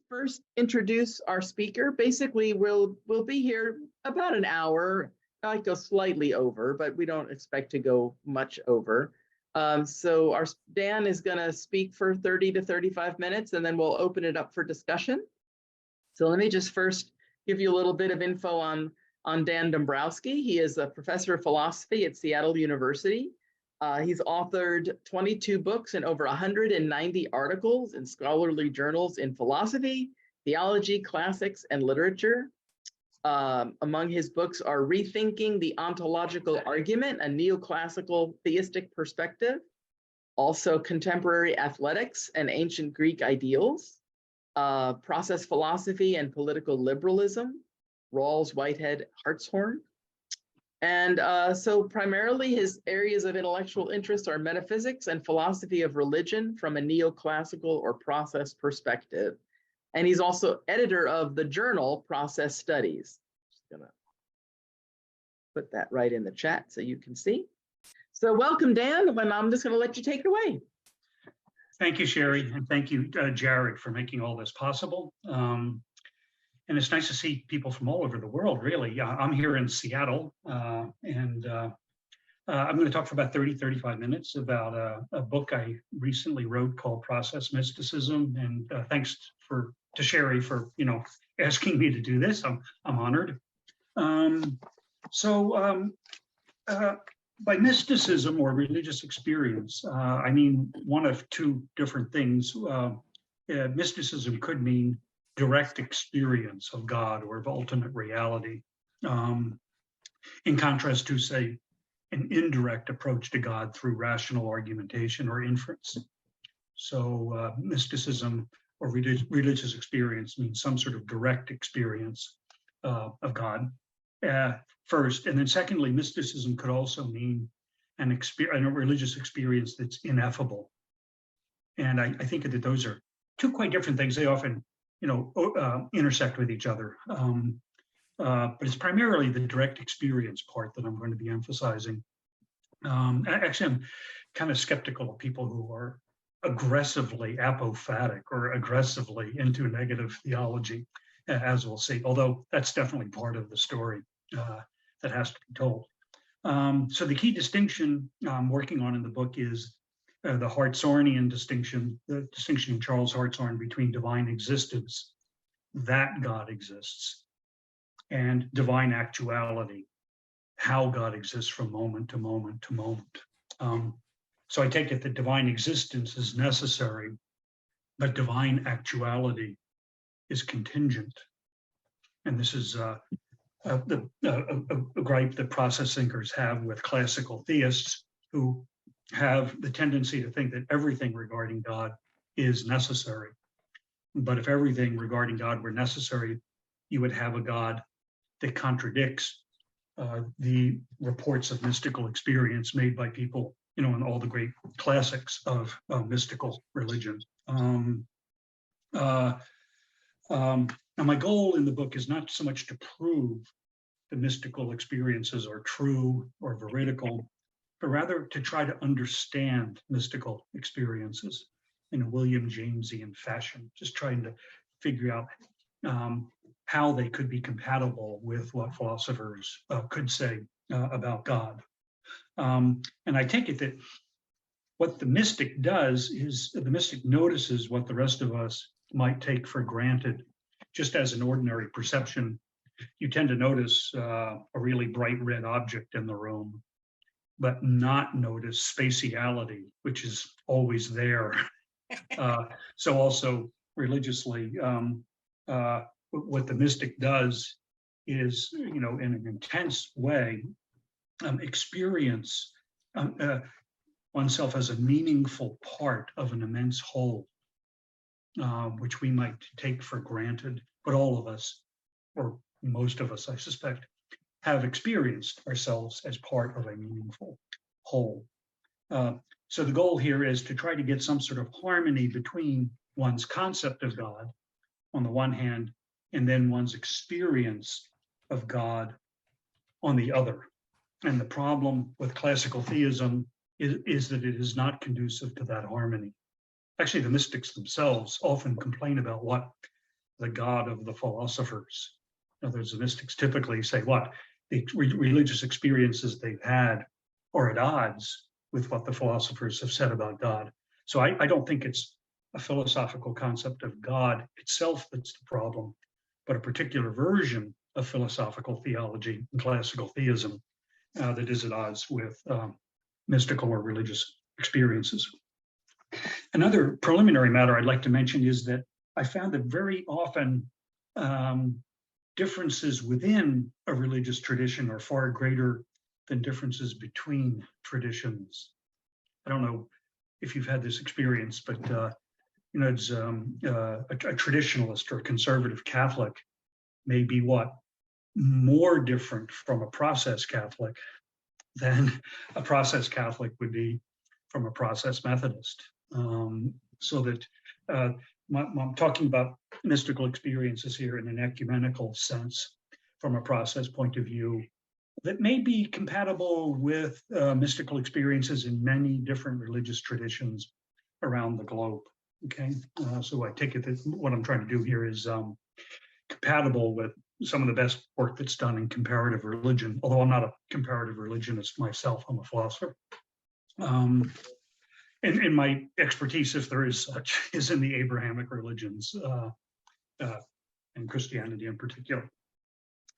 first introduce our speaker. Basically, we'll be here about an hour. I might go slightly over, but we don't expect to go much over. So our Dan is going to speak for 30 to 35 minutes, and then we'll open it up for discussion. So let me just first give you a little bit of info on Dan Dombrowski. He is a professor of philosophy at Seattle University. He's authored 22 books and over 190 articles in scholarly journals in philosophy, theology, classics, and literature. Among his books are Rethinking the Ontological Argument, a Neoclassical Theistic Perspective, also Contemporary Athletics and Ancient Greek Ideals, Process Philosophy and Political Liberalism, Rawls, Whitehead, Hartshorne. And so primarily his areas of intellectual interest are metaphysics and philosophy of religion from a neoclassical or process perspective. And he's also editor of the journal Process Studies. Just gonna put that right in the chat so you can see. So welcome, Dan, and I'm just gonna let you take it away. Thank you, Sherry, and thank you, Jared, for making all this possible. And it's nice to see people from all over the world, really. I'm here in Seattle, and I'm going to talk for about 30, 35 minutes about a book I recently wrote called Process Mysticism. And thanks to Sherry for, asking me to do this. I'm honored. By mysticism or religious experience, I mean one of two different things. Mysticism could mean direct experience of God or of ultimate reality, in contrast to, say, an indirect approach to God through rational argumentation or inference. So mysticism or religious experience means some sort of direct experience of God first. And then secondly, mysticism could also mean a religious experience that's ineffable. And I think that those are two quite different things. They often intersect with each other. But it's primarily the direct experience part that I'm going to be emphasizing. Actually, I'm kind of skeptical of people who are aggressively apophatic or aggressively into negative theology, as we'll see, although that's definitely part of the story that has to be told. So the key distinction I'm working on in the book is the Hartshornian distinction, the distinction in Charles Hartshorne between divine existence, that God exists, and divine actuality, how God exists from moment to moment to moment. So I take it that divine existence is necessary, but divine actuality is contingent. And this is a gripe that process thinkers have with classical theists who have the tendency to think that everything regarding God is necessary. But if everything regarding God were necessary, you would have a God that contradicts the reports of mystical experience made by people, in all the great classics of mystical religion. Now, my goal in the book is not so much to prove the mystical experiences are true or veridical, but rather to try to understand mystical experiences in a William Jamesian fashion, just trying to figure out how they could be compatible with what philosophers could say about God. And I take it that what the mystic does is the mystic notices what the rest of us might take for granted, just as an ordinary perception. You tend to notice a really bright red object in the room, but not notice spatiality, which is always there. So also religiously, what the mystic does is, in an intense way, experience oneself as a meaningful part of an immense whole, which we might take for granted, but all of us, or most of us, I suspect, have experienced ourselves as part of a meaningful whole. So the goal here is to try to get some sort of harmony between one's concept of God on the one hand, and then one's experience of God on the other. And the problem with classical theism is that it is not conducive to that harmony. Actually, the mystics themselves often complain about what the God of the philosophers. In other words, the mystics typically say what? The religious experiences they've had are at odds with what the philosophers have said about God. So I don't think it's a philosophical concept of God itself that's the problem, but a particular version of philosophical theology and classical theism that is at odds with mystical or religious experiences. Another preliminary matter I'd like to mention is that I found that very often differences within a religious tradition are far greater than differences between traditions. I don't know if you've had this experience, but it's a traditionalist or a conservative Catholic may be more different from a process Catholic than a process Catholic would be from a process Methodist. So that I'm talking about mystical experiences here in an ecumenical sense from a process point of view that may be compatible with mystical experiences in many different religious traditions around the globe. Okay, so I take it that what I'm trying to do here is compatible with some of the best work that's done in comparative religion, although I'm not a comparative religionist myself, I'm a philosopher. And my expertise, if there is such, is in the Abrahamic religions and Christianity in particular.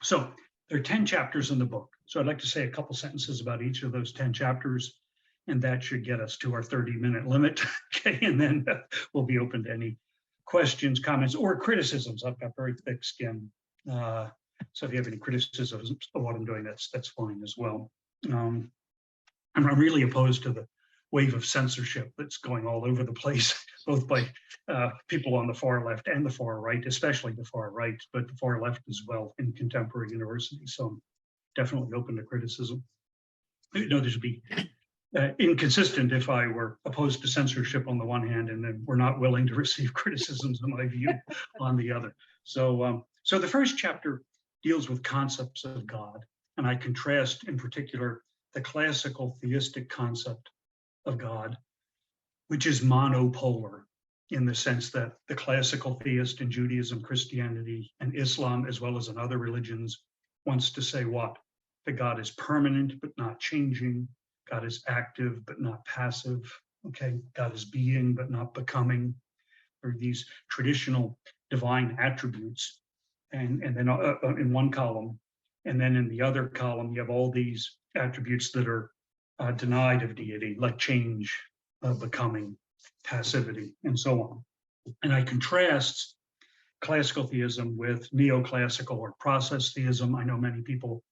So there are 10 chapters in the book. So I'd like to say a couple sentences about each of those 10 chapters, and that should get us to our 30-minute limit. Okay, and then we'll be open to any questions, comments, or criticisms. I've got very thick skin. So if you have any criticisms of what I'm doing, that's fine as well. I'm really opposed to the wave of censorship that's going all over the place, both by people on the far left and the far right, especially the far right, but the far left as well in contemporary universities. So I'm definitely open to criticism. This would be inconsistent if I were opposed to censorship on the one hand, and then we're not willing to receive criticisms of my view on the other. So, so the first chapter deals with concepts of God, and I contrast in particular the classical theistic concept of God, which is monopolar in the sense that the classical theist in Judaism, Christianity, and Islam, as well as in other religions, wants to say what? That God is permanent but not changing. God is active but not passive. Okay, God is being but not becoming. Or these traditional divine attributes, and then in one column, and then in the other column you have all these attributes that are denied of deity, like change, becoming, passivity, and so on. And I contrast classical theism with neoclassical or process theism. I know many people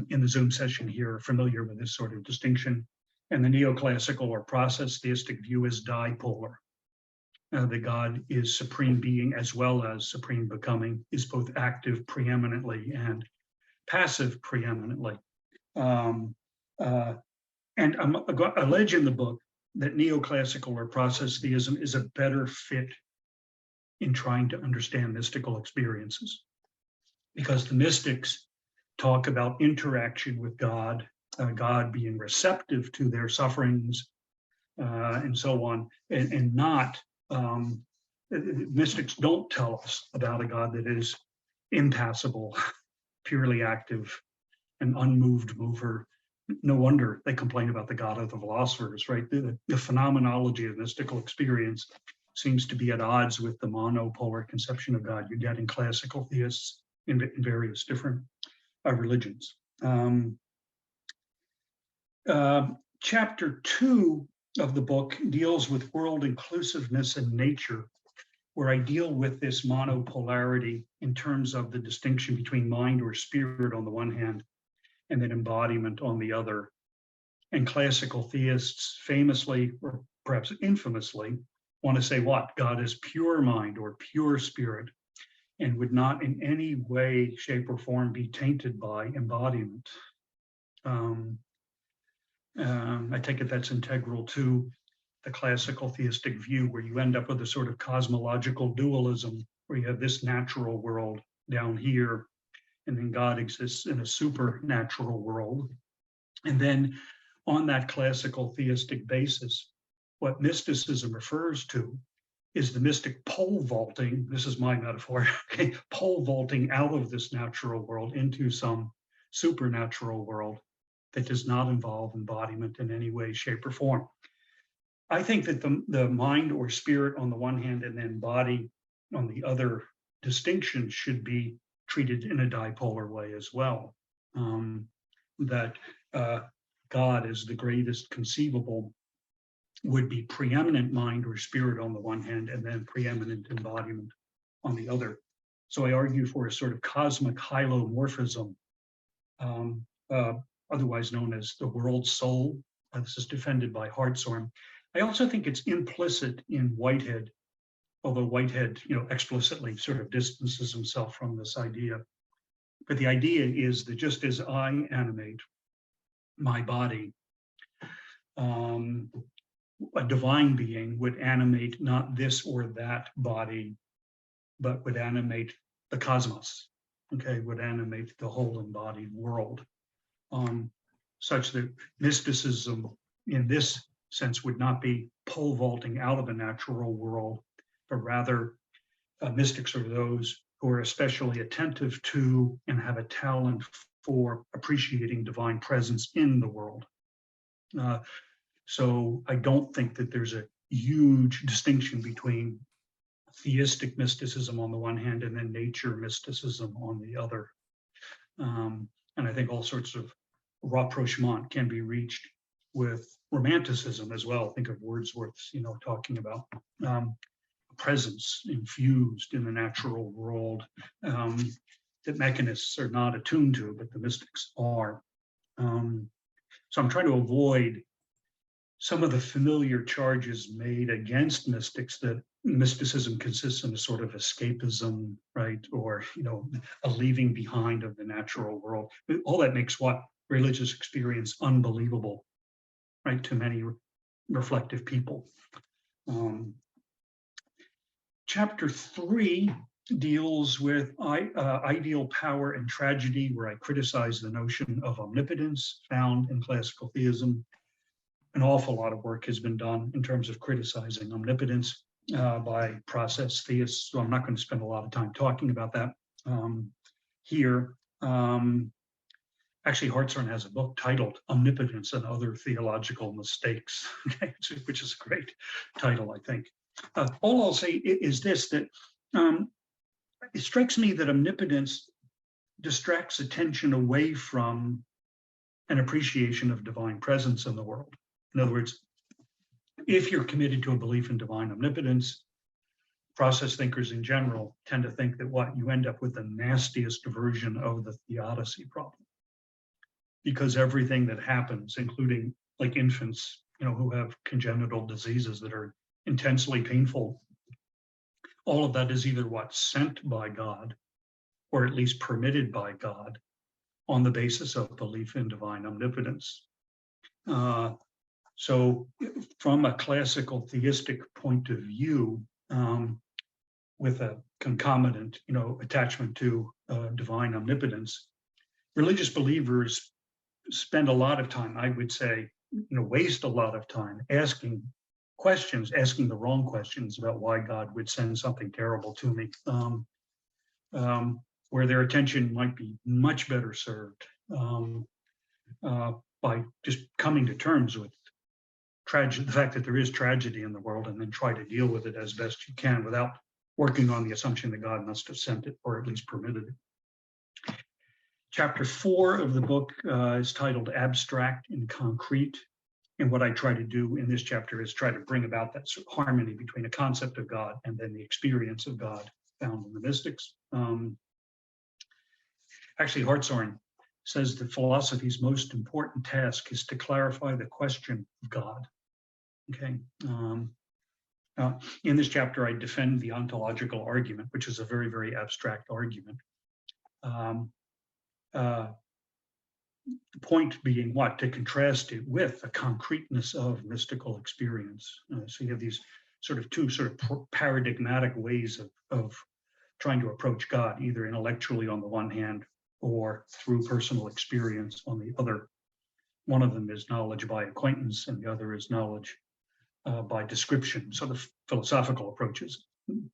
in the Zoom session here are familiar with this sort of distinction. And the neoclassical or process theistic view is dipolar. The God is supreme being as well as supreme becoming, is both active preeminently and passive preeminently. And I allege in the book that neoclassical or process theism is a better fit in trying to understand mystical experiences, because the mystics talk about interaction with God, God being receptive to their sufferings, and so on, and not, mystics don't tell us about a God that is impassible, purely active, an unmoved mover. No wonder they complain about the God of the philosophers, right? The phenomenology of mystical experience seems to be at odds with the monopolar conception of God you get in classical theists in various different religions. Chapter 2 of the book deals with world inclusiveness and nature, where I deal with this monopolarity in terms of the distinction between mind or spirit on the one hand, and then embodiment on the other. And classical theists famously, or perhaps infamously, want to say what? God is pure mind or pure spirit, and would not in any way, shape, or form be tainted by embodiment. I take it that's integral to the classical theistic view, where you end up with a sort of cosmological dualism, where you have this natural world down here, and then God exists in a supernatural world. And then on that classical theistic basis, what mysticism refers to is the mystic pole vaulting, this is my metaphor, okay, pole vaulting out of this natural world into some supernatural world that does not involve embodiment in any way, shape, or form. I think that the mind or spirit on the one hand and then body on the other distinction should be treated in a dipolar way as well. That God is the greatest conceivable would be preeminent mind or spirit on the one hand, and then preeminent embodiment on the other. So I argue for a sort of cosmic hylomorphism, otherwise known as the world soul. This is defended by Hartshorne. I also think it's implicit in Whitehead, although Whitehead, explicitly sort of distances himself from this idea. But the idea is that just as I animate my body, a divine being would animate not this or that body, but would animate the cosmos, okay, would animate the whole embodied world, such that mysticism in this sense would not be pole vaulting out of a natural world, but rather mystics are those who are especially attentive to and have a talent for appreciating divine presence in the world. So I don't think that there's a huge distinction between theistic mysticism on the one hand and then nature mysticism on the other. And I think all sorts of rapprochement can be reached with romanticism as well. Think of Wordsworth's, talking about presence infused in the natural world that mechanists are not attuned to, but the mystics are. So I'm trying to avoid some of the familiar charges made against mystics that mysticism consists in a sort of escapism, right? Or, a leaving behind of the natural world. All that makes what? Religious experience unbelievable, right? To many reflective people. Chapter 3 deals with ideal power and tragedy, where I criticize the notion of omnipotence found in classical theism. An awful lot of work has been done in terms of criticizing omnipotence by process theists, so I'm not going to spend a lot of time talking about that here. Actually, Hartshorne has a book titled Omnipotence and Other Theological Mistakes, okay, which is a great title, I think. All I'll say is this, that it strikes me that omnipotence distracts attention away from an appreciation of divine presence in the world. In other words, if you're committed to a belief in divine omnipotence, process thinkers in general tend to think that you end up with the nastiest version of the theodicy problem. Because everything that happens, including like infants, who have congenital diseases that are intensely painful, all of that is either sent by God, or at least permitted by God, on the basis of belief in divine omnipotence. So from a classical theistic point of view, with a concomitant, attachment to divine omnipotence, religious believers spend a lot of time, I would say, waste a lot of time asking the wrong questions about why God would send something terrible to me, where their attention might be much better served by just coming to terms with the fact that there is tragedy in the world, and then try to deal with it as best you can without working on the assumption that God must have sent it or at least permitted it. Chapter 4 of the book is titled Abstract and Concrete. And what I try to do in this chapter is try to bring about that sort of harmony between a concept of God and then the experience of God found in the mystics. Actually, Hartshorne says that philosophy's most important task is to clarify the question of God. Okay. In this chapter, I defend the ontological argument, which is a very, very abstract argument. The point being to contrast it with the concreteness of mystical experience. So you have these two paradigmatic ways of trying to approach God, either intellectually on the one hand or through personal experience on the other. One of them is knowledge by acquaintance, and the other is knowledge by description. So the philosophical approach is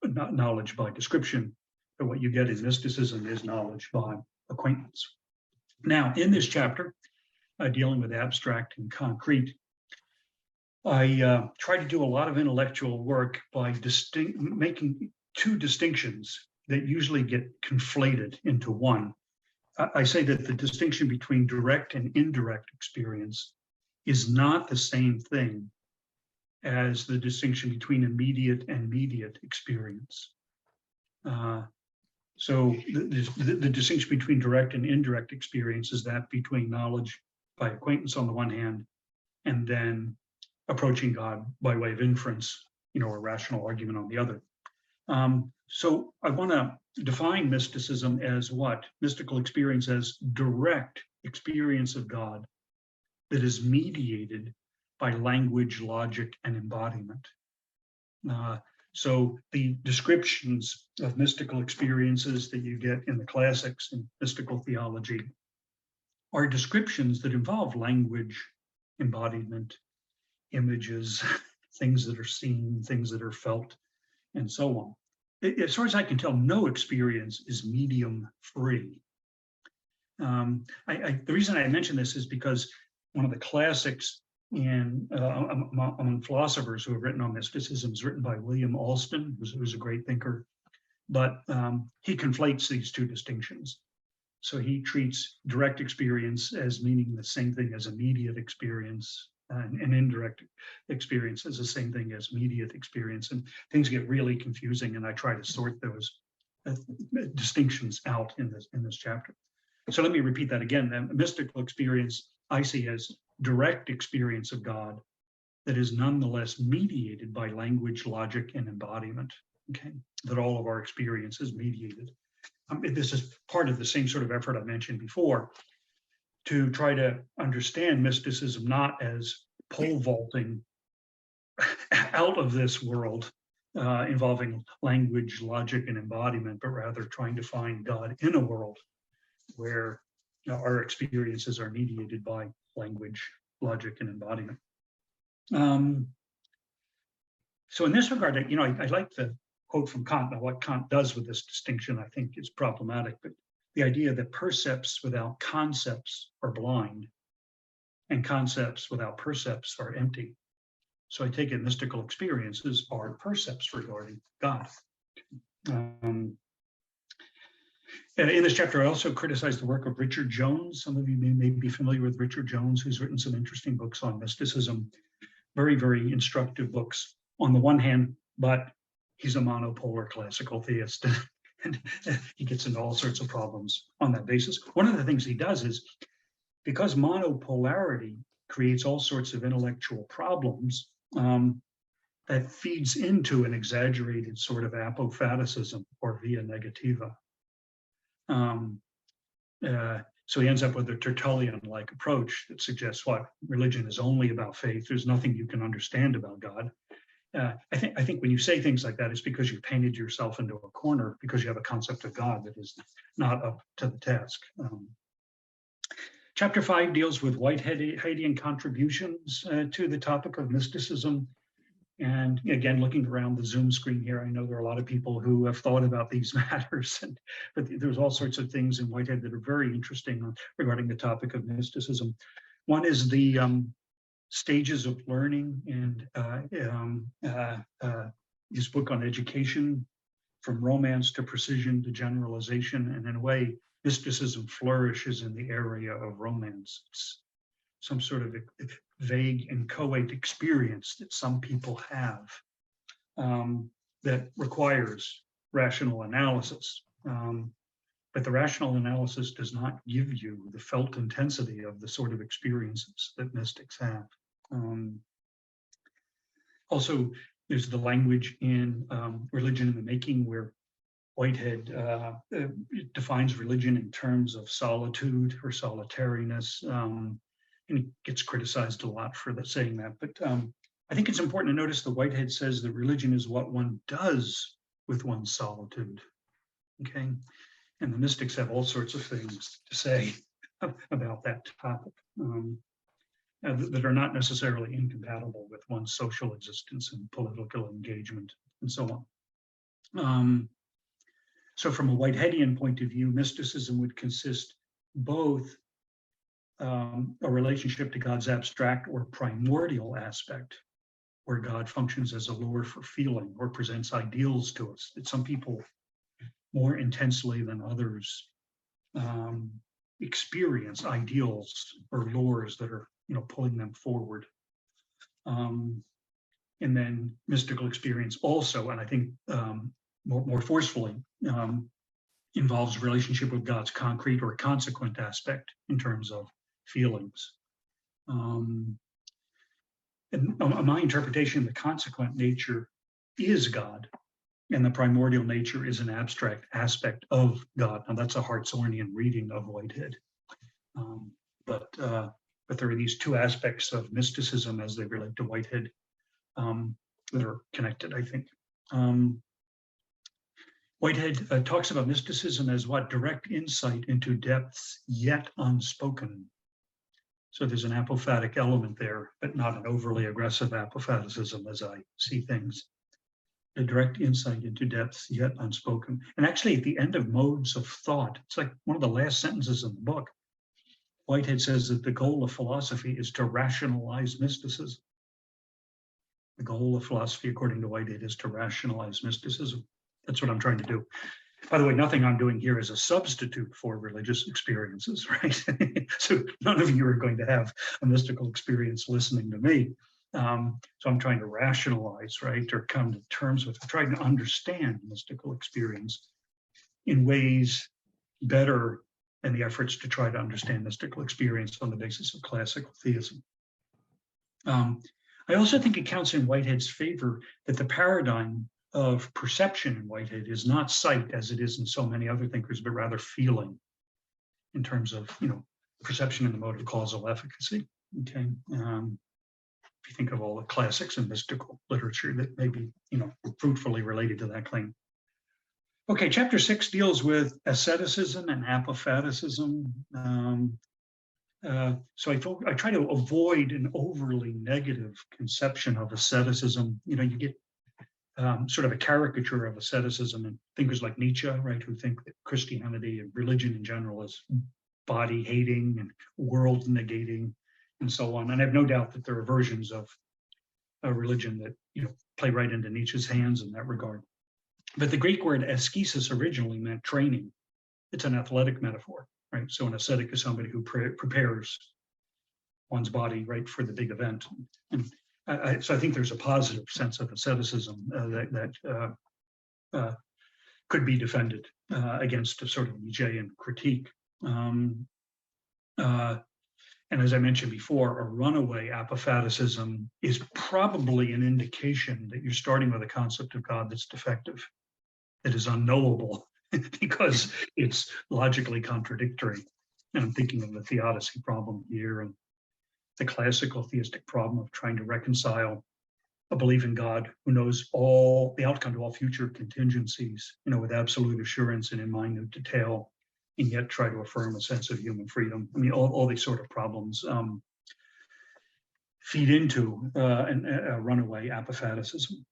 not knowledge by description, but what you get in mysticism is knowledge by acquaintance. Now, in this chapter, dealing with abstract and concrete, I try to do a lot of intellectual work by making two distinctions that usually get conflated into one. I say that the distinction between direct and indirect experience is not the same thing as the distinction between immediate and mediate experience. So the distinction between direct and indirect experience is that between knowledge by acquaintance on the one hand, and then approaching God by way of inference, or rational argument on the other. So I want to define mysticism as what? Mystical experience as direct experience of God that is mediated by language, logic, and embodiment. So the descriptions of mystical experiences that you get in the classics in mystical theology are descriptions that involve language, embodiment, images, things that are seen, things that are felt, and so on. As far as I can tell, no experience is medium free. The reason I mention this is because one of the classics among philosophers who have written on mysticism is written by William Alston, who's a great thinker, but he conflates these two distinctions. So he treats direct experience as meaning the same thing as immediate experience, and indirect experience as the same thing as mediate experience. And things get really confusing, and I try to sort those distinctions out in this chapter. So let me repeat that again. A mystical experience I see as direct experience of God that is nonetheless mediated by language, logic, and embodiment, okay? That all of our experience is mediated. This is part of the same sort of effort I mentioned before, to try to understand mysticism not as pole vaulting out of this world involving language, logic, and embodiment, but rather trying to find God in a world where our experiences are mediated by language, logic, and embodiment. So in this regard, I like the quote from Kant. Now, what Kant does with this distinction, I think, is problematic, but the idea that percepts without concepts are blind and concepts without percepts are empty. So I take it mystical experiences are percepts regarding God. In this chapter, I also criticize the work of Richard Jones. Some of you may be familiar with Richard Jones, who's written some interesting books on mysticism, very, very instructive books on the one hand, but he's a monopolar classical theist. And he gets into all sorts of problems on that basis. One of the things he does is, because monopolarity creates all sorts of intellectual problems, that feeds into an exaggerated sort of apophaticism or via negativa. So he ends up with a Tertullian-like approach that suggests what? Religion is only about faith. There's nothing you can understand about God. I think when you say things like that, it's because you've painted yourself into a corner because you have a concept of God that is not up to the task. Chapter 5 deals with Whiteheadian contributions to the topic of mysticism. And again, looking around the Zoom screen here, I know there are a lot of people who have thought about these matters, but there's all sorts of things in Whitehead that are very interesting regarding the topic of mysticism. One is the stages of learning, and his book on education, from romance to precision to generalization. And in a way, mysticism flourishes in the area of romance. It's some sort of vague, inchoate experience that some people have that requires rational analysis. But the rational analysis does not give you the felt intensity of the sort of experiences that mystics have. Also, there's the language in Religion in the Making, where Whitehead defines religion in terms of solitude or solitariness, and he gets criticized a lot for saying that. But I think it's important to notice that Whitehead says that religion is what one does with one's solitude, okay? And the mystics have all sorts of things to say about that topic. that are not necessarily incompatible with one's social existence and political engagement and so on. So from a Whiteheadian point of view, mysticism would consist both a relationship to God's abstract or primordial aspect, where God functions as a lure for feeling or presents ideals to us that some people more intensely than others experience ideals or lures that are, pulling them forward. And then mystical experience also, and I think more forcefully, involves relationship with God's concrete or consequent aspect in terms of feelings. And my interpretation, the consequent nature is God, and the primordial nature is an abstract aspect of God. Now that's a Hartshornian reading of Whitehead. But there are these two aspects of mysticism as they relate to Whitehead that are connected, I think. Whitehead talks about mysticism as what? Direct insight into depths yet unspoken. So there's an apophatic element there, but not an overly aggressive apophaticism as I see things. A direct insight into depths yet unspoken. And actually at the end of Modes of Thought, it's like one of the last sentences in the book, Whitehead says that the goal of philosophy is to rationalize mysticism. The goal of philosophy, according to Whitehead, is to rationalize mysticism. That's what I'm trying to do. By the way, nothing I'm doing here is a substitute for religious experiences, right? So none of you are going to have a mystical experience listening to me. So I'm trying to rationalize, right, or come to terms with, trying to understand mystical experience in ways better than the efforts to try to understand mystical experience on the basis of classical theism. I also think it counts in Whitehead's favor that the paradigm of perception in Whitehead is not sight as it is in so many other thinkers, but rather feeling in terms of, perception in the mode of causal efficacy, okay? If you think of all the classics in mystical literature that may be, fruitfully related to that claim. Okay, chapter 6 deals with asceticism and apophaticism. So I try to avoid an overly negative conception of asceticism. You get sort of a caricature of asceticism and thinkers like Nietzsche, right, who think that Christianity and religion in general is body hating and world negating and so on. And I have no doubt that there are versions of a religion that play right into Nietzsche's hands in that regard. But the Greek word ascesis originally meant training. It's an athletic metaphor, right? So an ascetic is somebody who prepares one's body, right, for the big event. And so I think there's a positive sense of asceticism that could be defended against a sort of Nietzschean critique. And as I mentioned before, a runaway apophaticism is probably an indication that you're starting with a concept of God that's defective, that is unknowable because it's logically contradictory. And I'm thinking of the theodicy problem here and the classical theistic problem of trying to reconcile a belief in God who knows all the outcome to all future contingencies, with absolute assurance and in minute detail, and yet try to affirm a sense of human freedom. I mean, all these sort of problems feed into a runaway apophaticism.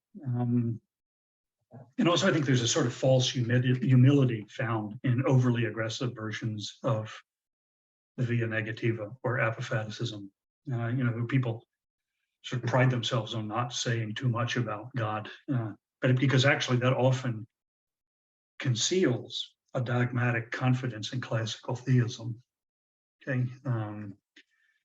And also, I think there's a sort of false humility found in overly aggressive versions of the via negativa or apophaticism. People sort of pride themselves on not saying too much about God, but because actually that often conceals a dogmatic confidence in classical theism. Okay,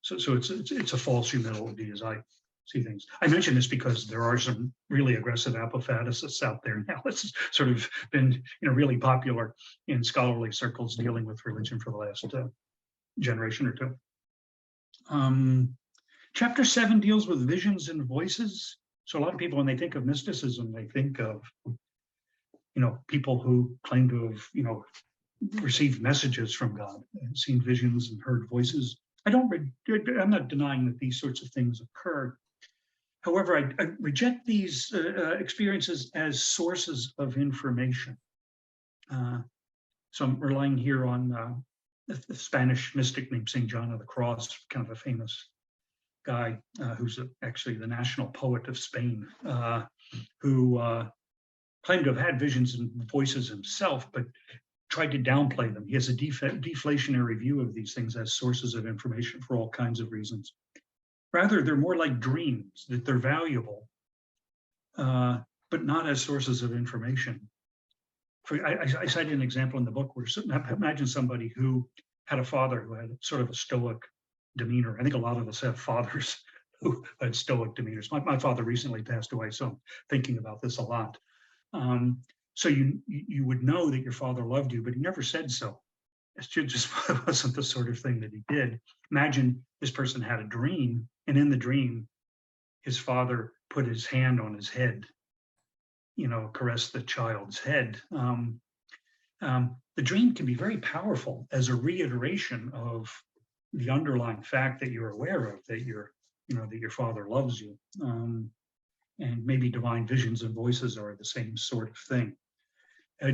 so it's a false humility as I see things. I mention this because there are some really aggressive apophaticists out there now. It's sort of been really popular in scholarly circles dealing with religion for the last generation or two. Chapter 7 deals with visions and voices. So a lot of people, when they think of mysticism, they think of people who claim to have received messages from God, and seen visions and heard voices. I'm not denying that these sorts of things occur. However, I reject these experiences as sources of information. So I'm relying here on a Spanish mystic named St. John of the Cross, kind of a famous guy who's actually the national poet of Spain, who claimed to have had visions and voices himself, but tried to downplay them. He has a deflationary view of these things as sources of information for all kinds of reasons. Rather, they're more like dreams, that they're valuable, but not as sources of information. I cited an example in the book where imagine somebody who had a father who had sort of a stoic demeanor. I think a lot of us have fathers who had stoic demeanors. My father recently passed away, so I'm thinking about this a lot. So you would know that your father loved you, but he never said so. It just wasn't the sort of thing that he did. Imagine this person had a dream, and in the dream, his father put his hand on his head, caressed the child's head. The dream can be very powerful as a reiteration of the underlying fact that you're aware of, that your father loves you. And maybe divine visions and voices are the same sort of thing.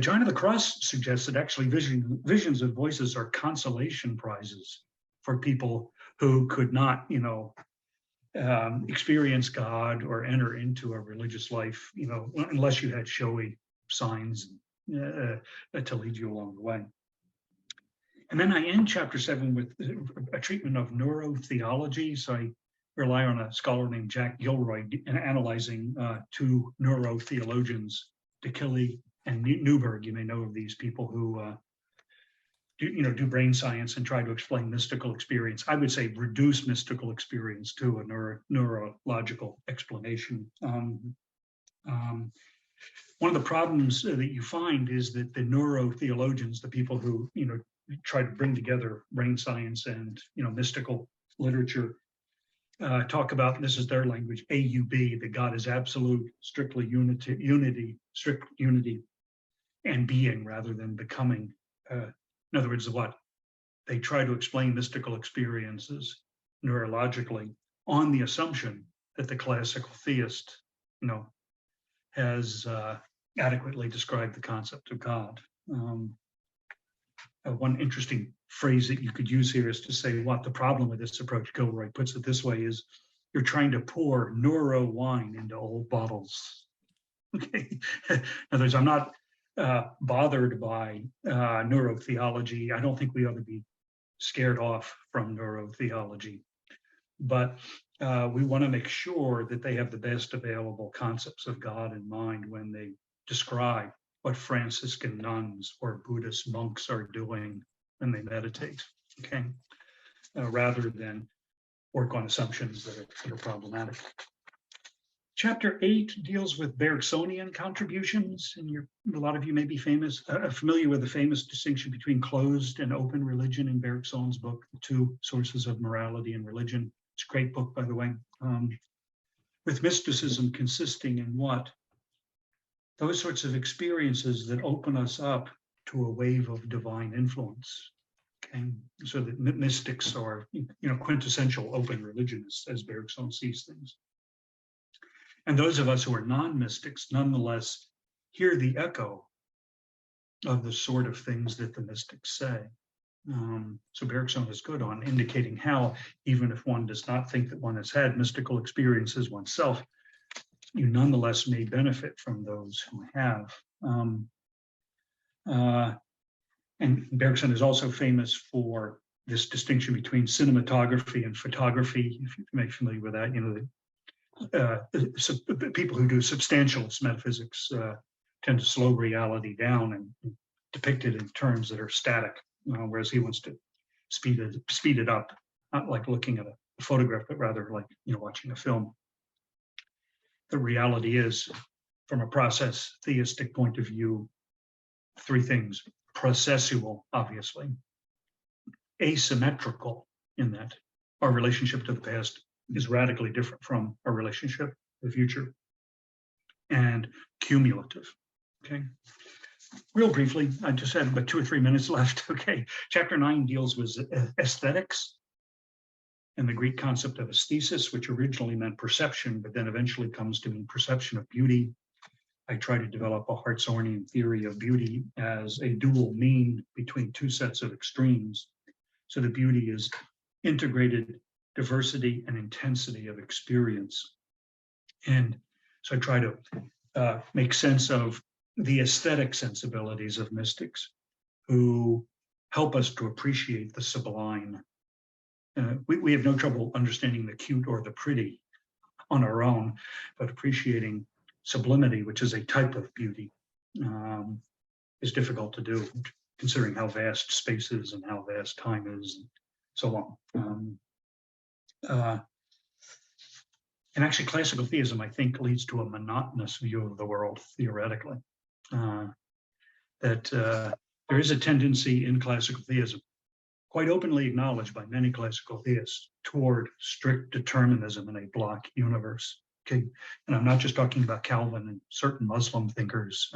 John of the Cross suggests that actually visions and voices are consolation prizes for people who could not, experience God or enter into a religious life, unless you had showy signs to lead you along the way. And then I end chapter 7 with a treatment of neurotheology. So I rely on a scholar named Jack Gilroy in analyzing two neurotheologians, De Killy and Newberg. You may know of these people who do brain science and try to explain mystical experience. I would say reduce mystical experience to a neurological explanation. One of the problems that you find is that the neurotheologians, the people who try to bring together brain science and mystical literature, talk about, this is their language, AUB, that God is absolute, strictly strict unity, and being rather than becoming. In other words, what? They try to explain mystical experiences neurologically on the assumption that the classical theist, has adequately described the concept of God. One interesting phrase that you could use here is to say what the problem with this approach, Gilroy puts it this way, is you're trying to pour neuro wine into old bottles. Okay. In other words, I'm not bothered by neurotheology. I don't think we ought to be scared off from neurotheology, but we want to make sure that they have the best available concepts of God in mind when they describe what Franciscan nuns or Buddhist monks are doing when they meditate, okay? Rather than work on assumptions that are problematic. Chapter 8 deals with Bergsonian contributions, and a lot of you may be familiar with the famous distinction between closed and open religion in Bergson's book, The Two Sources of Morality and Religion. It's a great book, by the way. With mysticism consisting in what? Those sorts of experiences that open us up to a wave of divine influence. Okay, so that mystics are, quintessential open religionists, as Bergson sees things. And those of us who are non-mystics, nonetheless, hear the echo of the sort of things that the mystics say. So Bergson is good on indicating how, even if one does not think that one has had mystical experiences oneself, you nonetheless may benefit from those who have. And Bergson is also famous for this distinction between cinematography and photography, if you may be familiar with that. The people who do substantialist metaphysics tend to slow reality down and depict it in terms that are static, whereas he wants to speed it up, not like looking at a photograph, but rather like watching a film. The reality is, from a process theistic point of view, three things: processual, obviously, asymmetrical, in that our relationship to the past is radically different from our relationship to the future, and cumulative. Okay. Real briefly, I just had about 2 or 3 minutes left. Okay. Chapter 9 deals with aesthetics and the Greek concept of aesthesis, which originally meant perception, but then eventually comes to mean perception of beauty. I try to develop a Hartshornian theory of beauty as a dual mean between two sets of extremes. So the beauty is integrated diversity and intensity of experience. And so I try to make sense of the aesthetic sensibilities of mystics who help us to appreciate the sublime. We have no trouble understanding the cute or the pretty on our own, but appreciating sublimity, which is a type of beauty, is difficult to do, considering how vast space is and how vast time is, and so on. And actually, classical theism, I think, leads to a monotonous view of the world, theoretically. That there is a tendency in classical theism, quite openly acknowledged by many classical theists, toward strict determinism in a block universe. Okay, and I'm not just talking about Calvin and certain Muslim thinkers,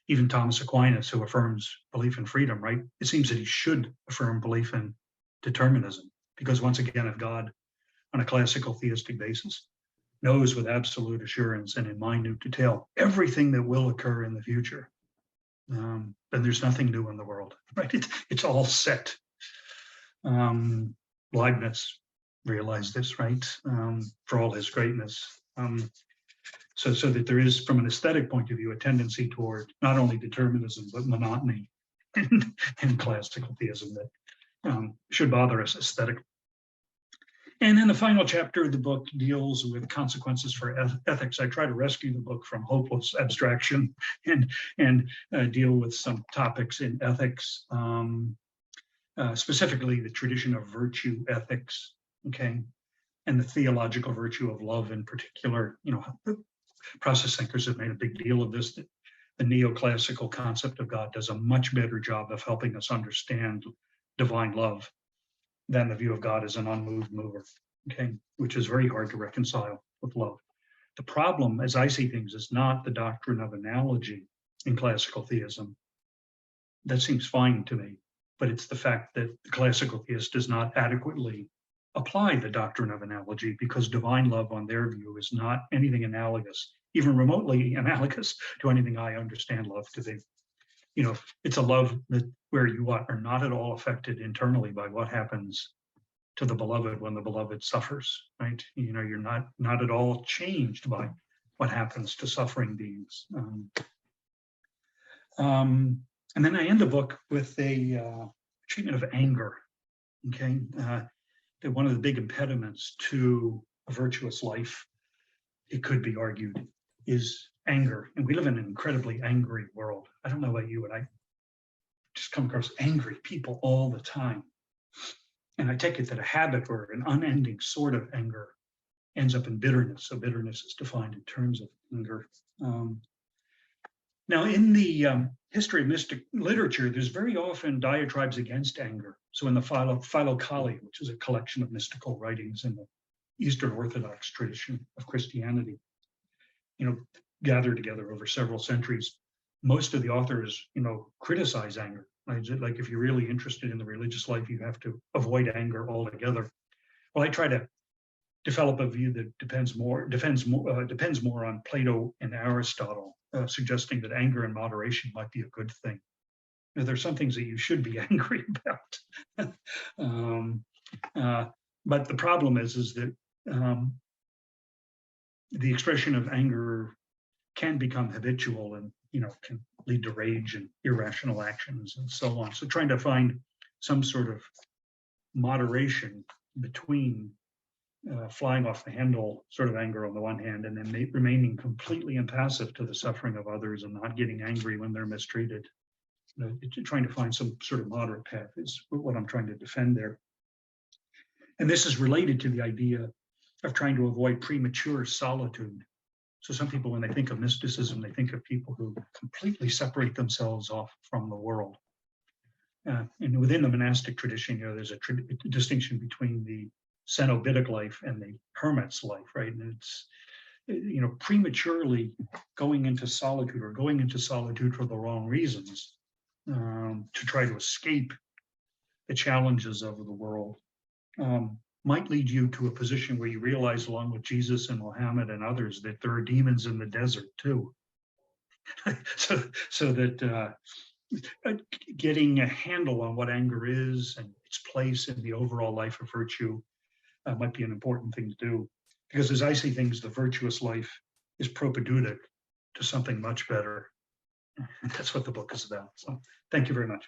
even Thomas Aquinas, who affirms belief in freedom, right? It seems that he should affirm belief in determinism, because once again, if God, on a classical theistic basis, knows with absolute assurance and in minute detail everything that will occur in the future, then there's nothing new in the world, right? It's all set. Leibniz realized this, right? For all his greatness. So that there is, from an aesthetic point of view, a tendency toward not only determinism, but monotony in classical theism that should bother us aesthetically. And then the final chapter of the book deals with consequences for ethics. I try to rescue the book from hopeless abstraction and deal with some topics in ethics, specifically the tradition of virtue ethics, okay, and the theological virtue of love in particular. You know, process thinkers have made a big deal of this, that the neoclassical concept of God does a much better job of helping us understand divine love than the view of God as an unmoved mover, okay, which is very hard to reconcile with love. The problem, as I see things, is not the doctrine of analogy in classical theism. That seems fine to me, but it's the fact that the classical theist does not adequately apply the doctrine of analogy, because divine love, on their view, is not anything analogous, even remotely analogous to anything I understand love to be. You know, it's a love that where you are not at all affected internally by what happens to the beloved when the beloved suffers, right? You know, you're not at all changed by what happens to suffering beings. And then I end the book with a treatment of anger, okay? That one of the big impediments to a virtuous life, it could be argued, is anger. And we live in an incredibly angry world. I don't know about you, but I just come across angry people all the time. And I take it that a habit or an unending sort of anger ends up in bitterness. So bitterness is defined in terms of anger. Now, in the history of mystic literature, there's very often diatribes against anger. So in the Philokalia, which is a collection of mystical writings in the Eastern Orthodox tradition of Christianity, you know, gathered together over several centuries, most of the authors, you know, criticize anger. Right? Like, if you're really interested in the religious life, you have to avoid anger altogether. Well, I try to develop a view that depends more on Plato and Aristotle, suggesting that anger in moderation might be a good thing. You know, there's some things that you should be angry about, but the problem is that the expression of anger can become habitual and, you know, can lead to rage and irrational actions and so on. So trying to find some sort of moderation between flying off the handle sort of anger on the one hand, and then remaining completely impassive to the suffering of others and not getting angry when they're mistreated. You know, trying to find some sort of moderate path is what I'm trying to defend there. And this is related to the idea of trying to avoid premature solitude. So some people, when they think of mysticism, they think of people who completely separate themselves off from the world. And within the monastic tradition, you know, there's a distinction between the cenobitic life and the hermit's life, right? And it's, you know, prematurely going into solitude or going into solitude for the wrong reasons, to try to escape the challenges of the world, might lead you to a position where you realize, along with Jesus and Muhammad and others, that there are demons in the desert too. so that getting a handle on what anger is and its place in the overall life of virtue might be an important thing to do. Because as I see things, the virtuous life is propedeutic to something much better. That's what the book is about. So thank you very much.